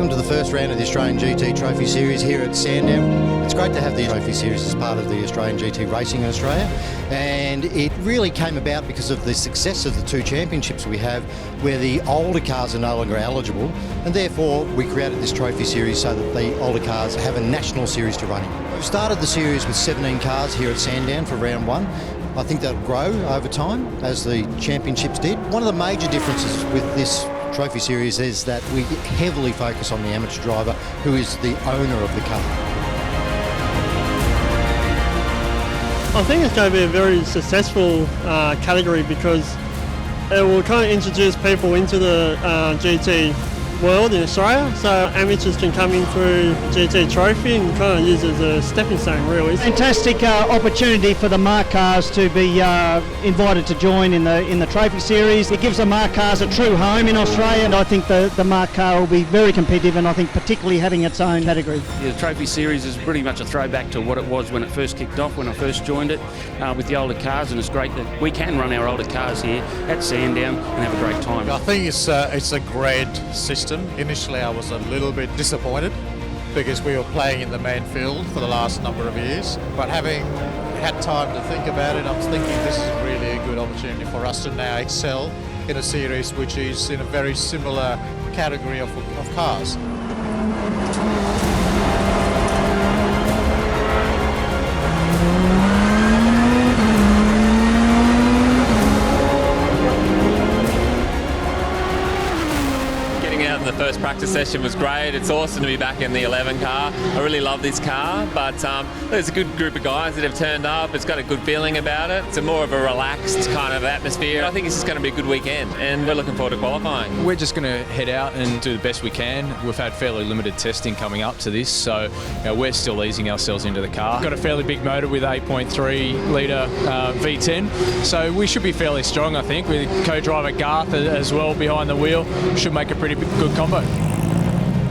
welcome to the first round of the Australian GT Trophy Series here at Sandown. It's great to have the Trophy Series as part of the Australian GT racing in Australia, and it really came about because of the success of the two championships we have, where the older cars are no longer eligible, and therefore we created this Trophy Series so that the older cars have a national series to run in. We started the series with 17 cars here at Sandown for round one. I think that'll grow over time, as the championships did. One of the major differences with this Trophy Series is that we heavily focus on the amateur driver, who is the owner of the car. I think it's going to be a very successful category because it will kind of introduce people into the GT world in Australia, so amateurs can come in through GT Trophy and kind of use it as a stepping stone, really. Fantastic opportunity for the Mark cars to be invited to join in the Trophy Series. It gives the Mark cars a true home in Australia, and I think the Mark car will be very competitive, and I think particularly having its own category. The Trophy Series is pretty much a throwback to what it was when it first kicked off, when I first joined it, with the older cars, and it's great that we can run our older cars here at Sandown and have a great time. I think it's a great system. Initially I was a little bit disappointed because we were playing in the main field for the last number of years, but having had time to think about it, I'm thinking this is really a good opportunity for us to now excel in a series which is in a very similar category of cars. The first practice session was great. It's awesome to be back in the 11 car. I really love this car, but there's a good group of guys that have turned up. It's got a good feeling about it. It's a more of a relaxed kind of atmosphere. I think it's just going to be a good weekend, and we're looking forward to qualifying. We're just going to head out and do the best we can. We've had fairly limited testing coming up to this, so we're still easing ourselves into the car. Got a fairly big motor with 8.3 litre V10, so we should be fairly strong, I think, with co-driver Garth as well behind the wheel. Should make a pretty good combo.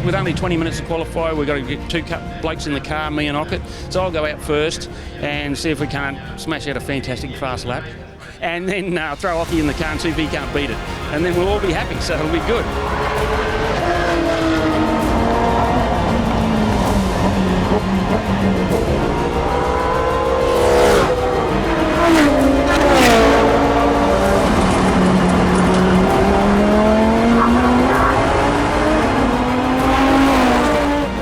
With only 20 minutes to qualify, we've got to get two blokes in the car, me and Ockett. So I'll go out first and see if we can't smash out a fantastic fast lap. And then throw Ocky in the car and see if he can't beat it. And then we'll all be happy, so it'll be good.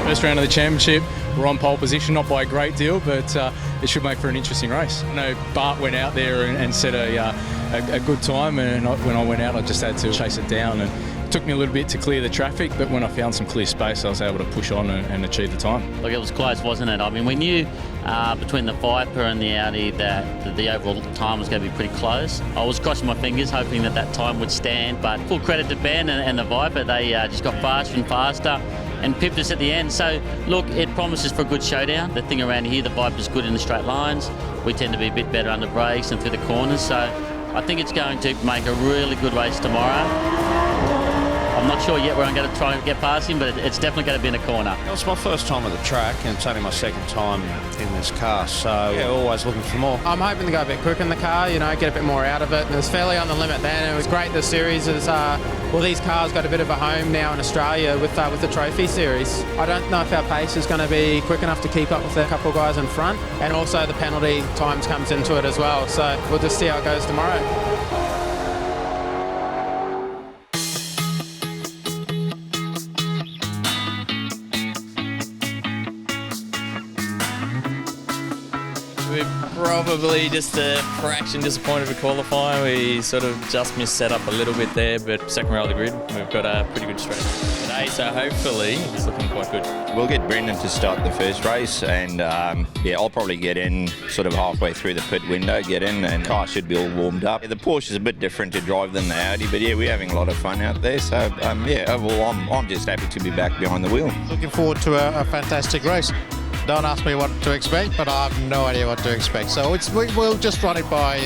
First round of the championship, we're on pole position, not by a great deal, but it should make for an interesting race. I know Bart went out there and set a good time, and when I went out I just had to chase it down, and it took me a little bit to clear the traffic, but when I found some clear space I was able to push on and achieve the time. Look, it was close, wasn't it? I mean, we knew between the Viper and the Audi that the overall time was going to be pretty close. I was crossing my fingers hoping that time would stand, but full credit to Ben and the Viper. They just got faster and faster and pipped us at the end. So look, it promises for a good showdown. The thing around here, the Viper's good in the straight lines. We tend to be a bit better under brakes and through the corners, so I think it's going to make a really good race tomorrow. I'm not sure yet where I'm going to try and get past him, but it's definitely going to be in a corner. It's my first time at the track, and it's only my second time in this car, so yeah, always looking for more. I'm hoping to go a bit quicker in the car, get a bit more out of it. And it was fairly on the limit then. It was great. The series is, these cars got a bit of a home now in Australia with the Trophy Series. I don't know if our pace is going to be quick enough to keep up with a couple of guys in front, and also the penalty times comes into it as well. So we'll just see how it goes tomorrow. We're probably just a fraction disappointed with qualifying. We sort of just missed setup a little bit there, but second row of the grid, we've got a pretty good stretch today, so hopefully it's looking quite good. We'll get Brendan to start the first race, and I'll probably get in sort of halfway through the pit window, and the car should be all warmed up. The Porsche is a bit different to drive than the Audi, but yeah, we're having a lot of fun out there, so overall I'm just happy to be back behind the wheel. Looking forward to a fantastic race. Don't ask me what to expect, but I have no idea what to expect. So we'll just run it by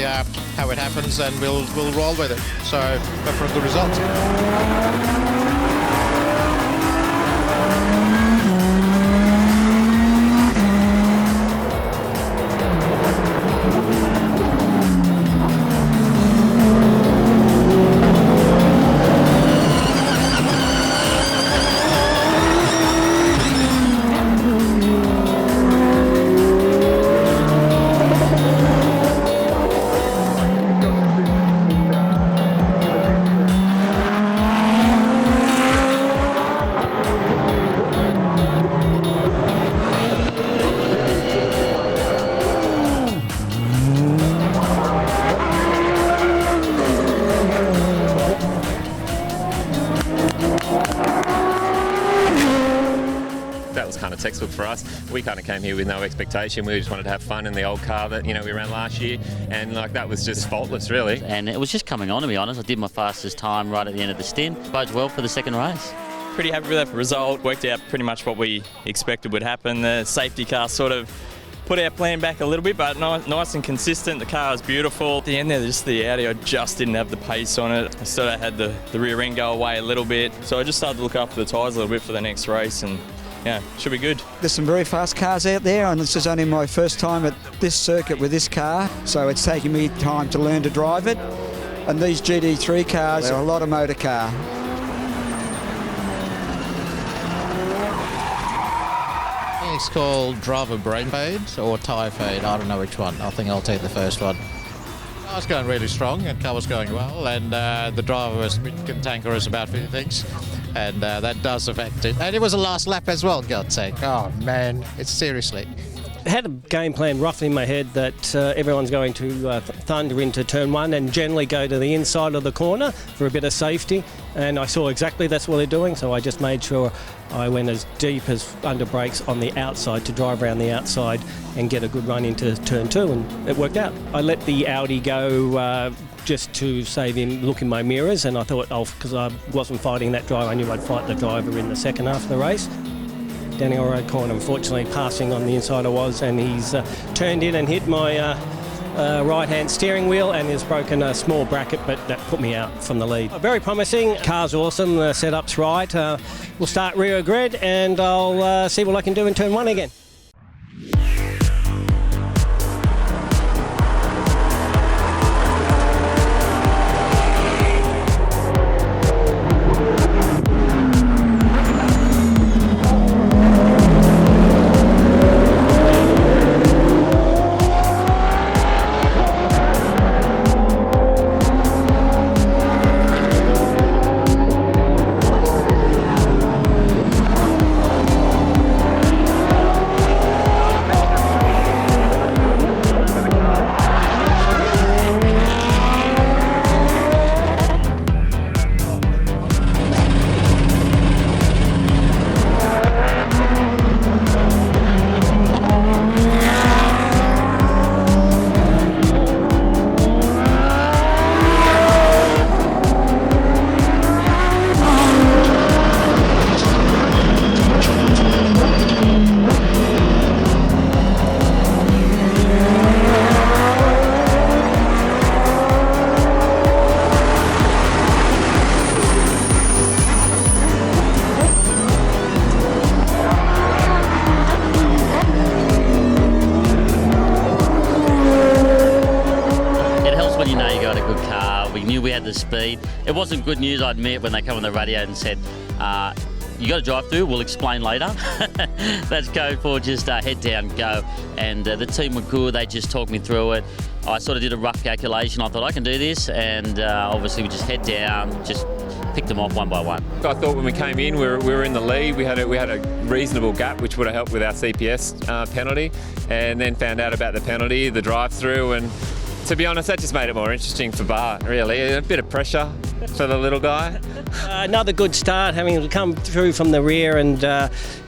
how it happens, and we'll roll with it. So hope for a good result. textbook for us. We kind of came here with no expectation. We just wanted to have fun in the old car that, you know, we ran last year, and like that was just faultless, really. And it was just coming on, to be honest. I did my fastest time right at the end of the stint. Bodes well for the second race. Pretty happy with that result. Worked out pretty much what we expected would happen. The safety car sort of put our plan back a little bit, but nice and consistent. The car was beautiful. At the end there, just the Audi, I just didn't have the pace on it. I sort of had the rear end go away a little bit. So I just started to look after the tyres a little bit for the next race, and yeah, should be good. There's some very fast cars out there, and this is only my first time at this circuit with this car, so it's taking me time to learn to drive it. And these GT3 cars are a lot of motor car. It's called driver brain fade or tyre fade. I don't know which one. I think I'll take the first one. I was going really strong, and car was going well, and the driver was a bit cantankerous about a few things, and that does affect it. And it was a last lap as well, God's sake. Oh man, it's seriously. I had a game plan roughly in my head that everyone's going to thunder into turn one and generally go to the inside of the corner for a bit of safety, and I saw exactly that's what they're doing, so I just made sure I went as deep as under brakes on the outside to drive around the outside and get a good run into turn two, and it worked out. I let the Audi go just to save him look in my mirrors, and I thought, because I wasn't fighting that driver, I knew I'd fight the driver in the second half of the race. Daniel O'Connor, unfortunately, passing on the inside I was, and he's turned in and hit my right-hand steering wheel and has broken a small bracket, but that put me out from the lead. Very promising. Car's awesome. The setup's right. We'll start rear grid, and I'll see what I can do in turn one again. We had the speed. It wasn't good news, I admit, when they come on the radio and said, you got to drive through, we'll explain later. Let's go for just head down, go. And the team were good, they just talked me through it. I sort of did a rough calculation, I thought I can do this, and obviously we just head down, just picked them off one by one. I thought when we came in, we were in the lead. We had a reasonable gap, which would have helped with our CPS penalty, and then found out about the penalty, the drive-through, and to be honest, that just made it more interesting for Bart, really. A bit of pressure for the little guy. Another good start, having come through from the rear, and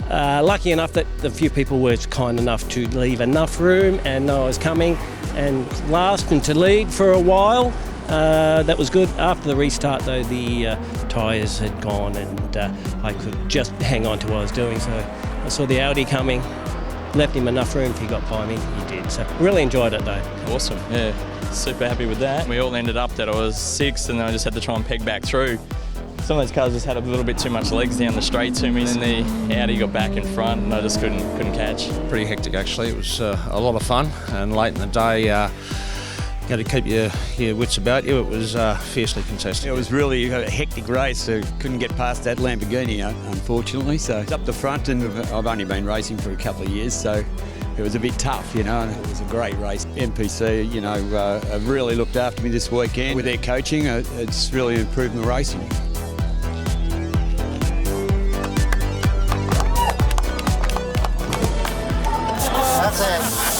lucky enough that a few people were kind enough to leave enough room, and I was coming and last and to lead for a while. That was good. After the restart, though, the tyres had gone, and I could just hang on to what I was doing. So I saw the Audi coming, left him enough room. If he got by me, he did. So really enjoyed it, though. Awesome. Yeah, super happy with that. We all ended up that I was sixth, and then I just had to try and peg back through. Some of those cars just had a little bit too much legs down the straight to me, and then the Audi got back in front, and I just couldn't catch. Pretty hectic, actually. It was a lot of fun, and late in the day, got to keep your wits about you. It was fiercely contested. It was really a hectic race, so couldn't get past that Lamborghini, unfortunately. So it's up the front, and I've only been racing for a couple of years, so it was a bit tough, and it was a great race. NPC, have really looked after me this weekend with their coaching. It's really improved my racing. That's it.